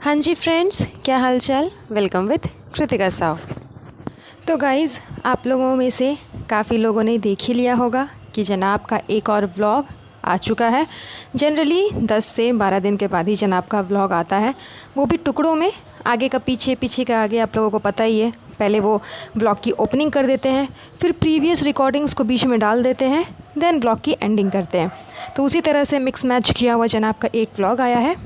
हाँ जी फ्रेंड्स, क्या हाल चाल। Welcome with Kritika Sao. तो गाइज़, आप लोगों में से काफ़ी लोगों ने देख ही लिया होगा कि जनाब का एक और व्लॉग आ चुका है। जनरली 10 से 12 दिन के बाद ही जनाब का व्लॉग आता है, वो भी टुकड़ों में, आगे का पीछे, पीछे का आगे। आप लोगों को पता ही है, पहले वो ब्लॉग की ओपनिंग कर देते हैं, फिर प्रीवियस रिकॉर्डिंग्स को बीच में डाल देते हैं, देन ब्लॉग की एंडिंग करते हैं। तो उसी तरह से मिक्स मैच किया हुआ जनाब का एक व्लॉग आया है।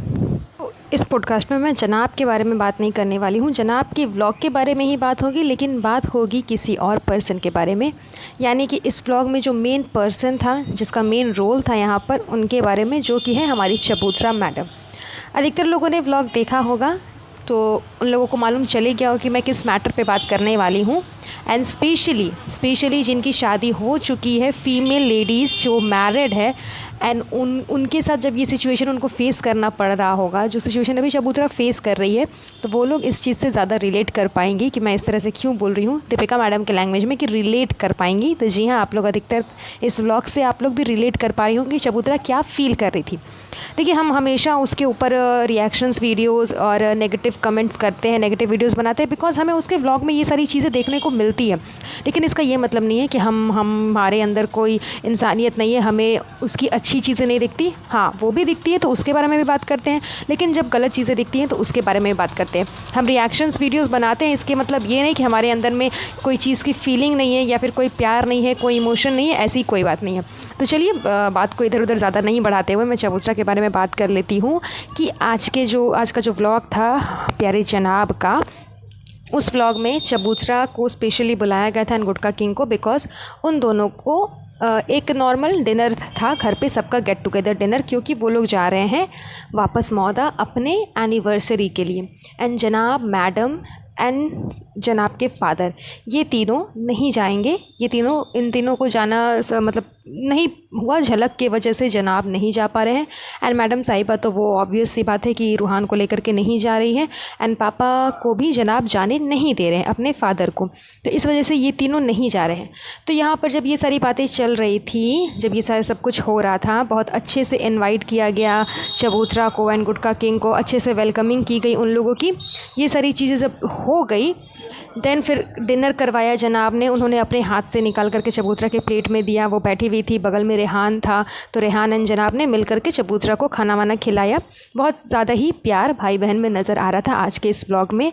इस पॉडकास्ट में मैं जनाब के बारे में बात नहीं करने वाली हूँ, जनाब के व्लॉग के बारे में ही बात होगी, लेकिन बात होगी किसी और पर्सन के बारे में। यानी कि इस व्लॉग में जो मेन पर्सन था, जिसका मेन रोल था यहाँ पर, उनके बारे में, जो कि है हमारी चबूतरा मैडम। अधिकतर लोगों ने व्लॉग देखा होगा तो उन लोगों को मालूम चले गया हो कि मैं किस मैटर पे बात करने वाली हूँ। एंड स्पेशली जिनकी शादी हो चुकी है, फीमेल लेडीज़ जो मैरिड है, एंड उनके साथ जब ये सिचुएशन उनको फेस करना पड़ रहा होगा, जो सिचुएशन अभी चबूतरा फेस कर रही है, तो वो लोग इस चीज़ से ज़्यादा रिलेट कर पाएंगी कि मैं इस तरह से क्यों बोल रही हूँ दीपिका मैडम के लैंग्वेज में, कि रिलेट कर पाएंगी। तो जी हाँ, आप लोग अधिकतर इस व्लॉग से आप लोग भी रिलेट कर पा रही होंगी चबूतरा क्या फ़ील कर रही थी। देखिए, हम हमेशा उसके ऊपर रिएक्शंस वीडियोस और नेगेटिव कमेंट्स करते हैं, नेगेटिव वीडियोस बनाते हैं, बिकॉज हमें उसके व्लॉग में ये सारी चीज़ें देखने को मिलती है। लेकिन इसका ये मतलब नहीं है कि हमारे अंदर कोई इंसानियत नहीं है, हमें उसकी अच्छी चीज़ें नहीं दिखती। हाँ, वो भी दिखती है तो उसके बारे में भी बात करते हैं, लेकिन जब गलत चीज़ें दिखती हैं तो उसके बारे में भी बात करते हैं। हम रिएक्शंस वीडियोज़ बनाते हैं, इसके मतलब ये नहीं कि हमारे अंदर में कोई चीज़ की फीलिंग नहीं है, या फिर कोई प्यार नहीं है, कोई इमोशन नहीं है, ऐसी कोई बात नहीं है। तो चलिए, बात को इधर उधर ज़्यादा नहीं बढ़ाते हुए मैं चबूतरा के बारे में बात कर लेती हूँ कि आज का जो व्लॉग था प्यारे जनाब का, उस व्लॉग में चबूतरा को स्पेशली बुलाया गया था एंड गुटका किंग को, बिकॉज उन दोनों को एक नॉर्मल डिनर था घर पे, सबका गेट टुगेदर डिनर, क्योंकि वो लोग जा रहे हैं वापस मौदा अपने एनिवर्सरी के लिए। एंड जनाब मैडम एंड जनाब के फादर, ये तीनों नहीं जाएंगे। इन तीनों को जाना मतलब नहीं हुआ, झलक के वजह से जनाब नहीं जा पा रहे हैं। एंड मैडम साहिबा तो वो ऑब्वियस सी बात है कि रूहान को लेकर के नहीं जा रही है, एंड पापा को भी जनाब जाने नहीं दे रहे हैं, अपने फादर को। तो इस वजह से ये तीनों नहीं जा रहे हैं। तो यहाँ पर जब ये सारी बातें चल रही थी, जब ये सारा सब कुछ हो रहा था, बहुत अच्छे से इन्वाइट किया गया चबूतरा को एंड गुटका किंग को, अच्छे से वेलकमिंग की गई उन लोगों की। ये सारी चीज़ें जब हो गई, देन फिर डिनर करवाया जनाब ने। उन्होंने अपने हाथ से निकाल करके चबूतरा के प्लेट में दिया। वो बैठी हुई थी, बगल में रेहान था, तो रेहान एंड जनाब ने मिल करके चबूतरा को खाना वाना खिलाया। बहुत ज़्यादा ही प्यार भाई बहन में नज़र आ रहा था आज के इस व्लॉग में।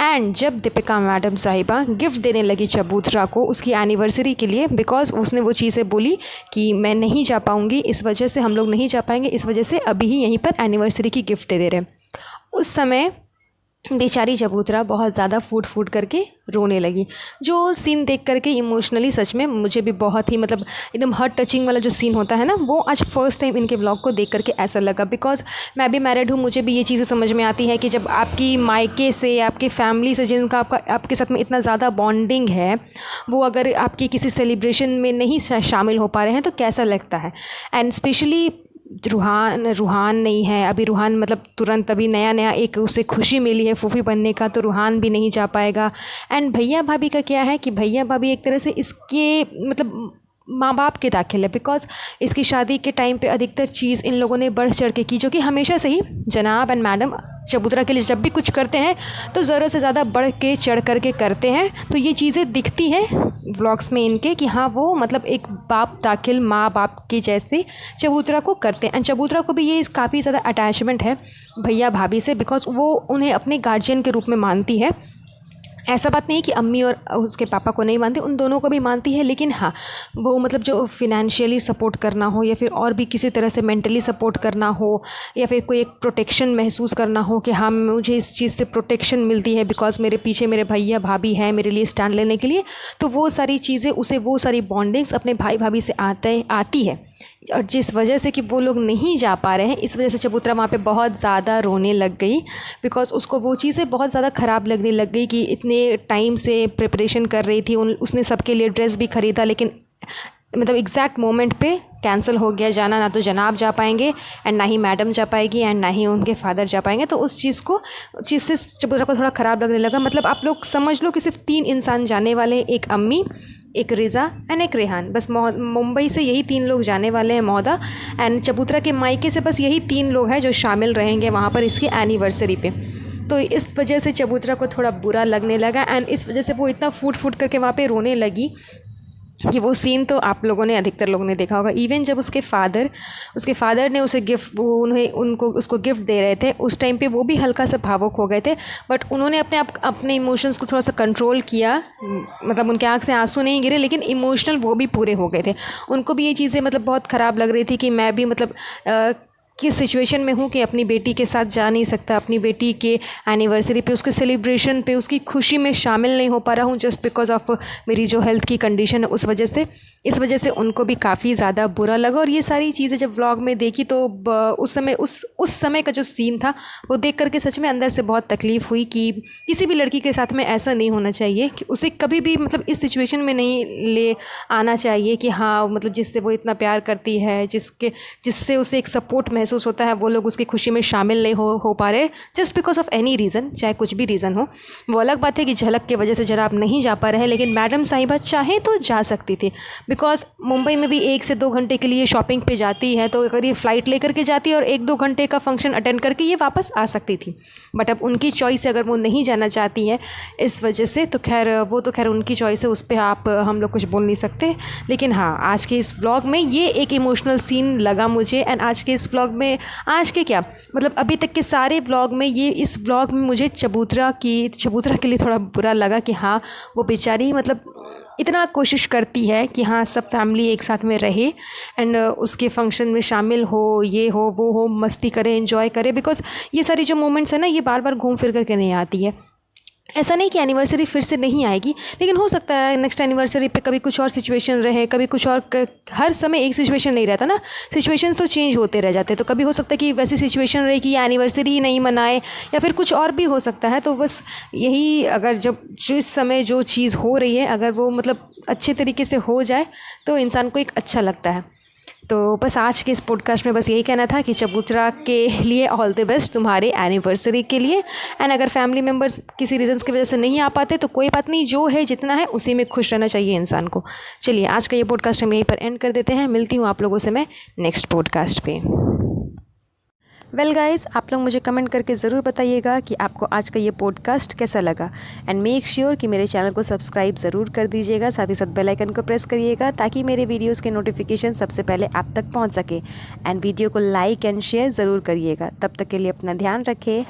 एंड जब दीपिका मैडम साहिबा गिफ्ट देने लगी चबूतरा को उसकी एनिवर्सरी के लिए, बिकॉज उसने वो चीज़ें बोली कि मैं नहीं जा पाऊँगी, इस वजह से हम लोग नहीं जा पाएंगे, इस वजह से अभी ही यहीं पर एनिवर्सरी की गिफ्ट दे रहे हैं। उस समय बेचारी चबूतरा बहुत ज़्यादा फूट फूट करके रोने लगी। जो सीन देख करके इमोशनली सच में मुझे भी बहुत ही मतलब एकदम हार्ट टचिंग वाला जो सीन होता है ना, वो आज फर्स्ट टाइम इनके व्लॉग को देख करके ऐसा लगा। बिकॉज मैं भी मैरिड हूँ, मुझे भी ये चीज़ें समझ में आती है कि जब आपकी मायके से, आपकी फैमिली से, जिनका आपके साथ में इतना ज़्यादा बॉन्डिंग है, वो अगर आपकी किसी सेलिब्रेशन में नहीं शामिल हो पा रहे हैं तो कैसा लगता है। एंड स्पेशली रूहान नहीं है अभी, रूहान मतलब तुरंत अभी नया एक उसे खुशी मिली है फूफी बनने का, तो रूहान भी नहीं जा पाएगा। एंड भैया भाभी का क्या है कि भैया भाभी एक तरह से इसके मतलब माँ बाप के दाखिल है, बिकॉज इसकी शादी के टाइम पे अधिकतर चीज़ इन लोगों ने बढ़ चढ़ के की, जो कि हमेशा से ही जनाब एंड मैडम चबूतरा के लिए जब भी कुछ करते हैं तो ज़रूरत से ज़्यादा बढ़ के चढ़ कर के करते हैं। तो ये चीज़ें दिखती हैं व्लॉग्स में इनके कि हाँ, वो मतलब एक बाप दाखिल, माँ बाप के जैसे चबूतरा को करते हैं। एंड चबूतरा को भी ये काफ़ी ज़्यादा अटैचमेंट है भैया भाभी से, बिकॉज वो उन्हें अपने गार्जियन के रूप में मानती है। ऐसा बात नहीं कि अम्मी और उसके पापा को नहीं मानती, उन दोनों को भी मानती है, लेकिन हाँ, वो मतलब जो फिनेंशियली सपोर्ट करना हो, या फिर और भी किसी तरह से मेंटली सपोर्ट करना हो, या फिर कोई एक प्रोटेक्शन महसूस करना हो कि हाँ, मुझे इस चीज़ से प्रोटेक्शन मिलती है बिकॉज मेरे पीछे मेरे भैया भाभी हैं मेरे लिए स्टैंड लेने के लिए, तो वो सारी चीज़ें उसे, वो सारी बॉन्डिंग्स अपने भाई भाभी से आती है। और जिस वजह से कि वो लोग नहीं जा पा रहे हैं, इस वजह से चबूतरा वहाँ पे बहुत ज़्यादा रोने लग गई, बिकॉज़ उसको वो चीज़ें बहुत ज़्यादा ख़राब लगने लग गई कि इतने टाइम से प्रिपरेशन कर रही थी, उसने सबके लिए ड्रेस भी ख़रीदा, लेकिन मतलब एग्जैक्ट मोमेंट पे कैंसिल हो गया जाना। ना तो जनाब जा पाएंगे एंड ना ही मैडम जा पाएगी एंड ना ही उनके फादर जा पाएंगे। तो उस चीज़ से चबूतरा को थोड़ा ख़राब लगने लगा। मतलब आप लोग समझ लो कि सिर्फ 3 इंसान जाने वाले, एक अम्मी, एक रिज़ा एंड एक रेहान, बस मुंबई से यही 3 लोग जाने वाले हैं मौदा। एंड चबूतरा के मायके से बस यही 3 लोग हैं जो शामिल रहेंगे वहाँ पर इसकी एनिवर्सरी पे। तो इस वजह से चबूतरा को थोड़ा बुरा लगने लगा एंड इस वजह से वो इतना फूट फूट करके वहाँ पे रोने लगी कि वो सीन तो आप लोगों ने, अधिकतर लोगों ने देखा होगा। इवन जब उसके फादर ने उसे गिफ्ट, वो उन्हें उनको उसको गिफ्ट दे रहे थे, उस टाइम पे वो भी हल्का सा भावुक हो गए थे, बट उन्होंने अपने इमोशंस को थोड़ा सा कंट्रोल किया। मतलब उनके आँख से आंसू नहीं गिरे, लेकिन इमोशनल वो भी पूरे हो गए थे। उनको भी ये चीज़ें मतलब बहुत ख़राब लग रही थी कि मैं भी मतलब किस सिचुएशन में हूँ कि अपनी बेटी के साथ जा नहीं सकता, अपनी बेटी के एनिवर्सरी पे, उसके सेलिब्रेशन पे, उसकी खुशी में शामिल नहीं हो पा रहा हूँ जस्ट बिकॉज ऑफ मेरी जो हेल्थ की कंडीशन है उस वजह से। इस वजह से उनको भी काफ़ी ज़्यादा बुरा लगा। और ये सारी चीज़ें जब व्लॉग में देखी तो उस समय का जो सीन था वो देख करके सच में अंदर से बहुत तकलीफ़ हुई कि किसी भी लड़की के साथ में ऐसा नहीं होना चाहिए, कि उसे कभी भी मतलब इस सिचुएशन में नहीं ले आना चाहिए कि हाँ मतलब जिससे वो इतना प्यार करती है, जिससे उसे एक सपोर्ट महसूस होता है, वो लोग उसकी खुशी में शामिल नहीं हो पा रहे just because of any reason, चाहे कुछ भी रीज़न हो। वो अलग बात है कि झलक की वजह से जरा आप नहीं जा पा रहे हैं, लेकिन मैडम साहिबा चाहें तो जा सकती थी। बिकॉज मुंबई में भी 1 से 2 घंटे के लिए शॉपिंग पे जाती है, तो अगर ये फ़्लाइट लेकर के जाती है और 1-2 घंटे का फंक्शन अटेंड करके ये वापस आ सकती थी। बट अब उनकी चॉइस है, अगर वो नहीं जाना चाहती हैं इस वजह से, तो खैर उनकी चॉइस है, उस पर हम लोग कुछ बोल नहीं सकते। लेकिन हाँ, आज के इस व्लॉग में ये एक इमोशनल सीन लगा मुझे। एंड आज के इस व्लॉग में, आज के क्या मतलब अभी तक के सारे व्लॉग में, ये इस व्लॉग में मुझे चबूतरा के लिए थोड़ा बुरा लगा कि हाँ वो बेचारी मतलब इतना कोशिश करती है कि हाँ सब फैमिली एक साथ में रहे एंड उसके फंक्शन में शामिल हो, ये हो वो हो, मस्ती करे, एंजॉय करे। बिकॉज ये सारी जो मोमेंट्स है ना, ये बार बार घूम फिर करके नहीं आती है। ऐसा नहीं कि एनिवर्सरी फिर से नहीं आएगी, लेकिन हो सकता है नेक्स्ट एनिवर्सरी पे कभी कुछ और सिचुएशन रहे, कभी कुछ और हर समय एक सिचुएशन नहीं रहता ना, सिचुएशन तो चेंज होते रह जाते हैं। तो कभी हो सकता है कि वैसी सिचुएशन रहे कि ये एनिवर्सरी ही नहीं मनाए, या फिर कुछ और भी हो सकता है। तो बस यही, अगर जो इस समय जो चीज़ हो रही है, अगर वो मतलब अच्छे तरीके से हो जाए तो इंसान को एक अच्छा लगता है। तो बस आज के इस पॉडकास्ट में बस यही कहना था कि चबूतरा के लिए ऑल द बेस्ट तुम्हारे एनिवर्सरी के लिए। एंड अगर फैमिली मेम्बर्स किसी रीज़न्स की वजह से नहीं आ पाते तो कोई बात नहीं, जो है जितना है उसी में खुश रहना चाहिए इंसान को। चलिए आज का ये पॉडकास्ट हम यहीं पर एंड कर देते हैं। मिलती हूँ आप लोगों से मैं नेक्स्ट पॉडकास्ट पे। वेल गाइस, आप लोग मुझे कमेंट करके ज़रूर बताइएगा कि आपको आज का ये पॉडकास्ट कैसा लगा। एंड मेक श्योर कि मेरे चैनल को सब्सक्राइब ज़रूर कर दीजिएगा, साथ ही साथ बेल आइकन को प्रेस करिएगा ताकि मेरे वीडियोस के नोटिफिकेशन सबसे पहले आप तक पहुंच सके। एंड वीडियो को लाइक एंड शेयर ज़रूर करिएगा। तब तक के लिए अपना ध्यान रखें।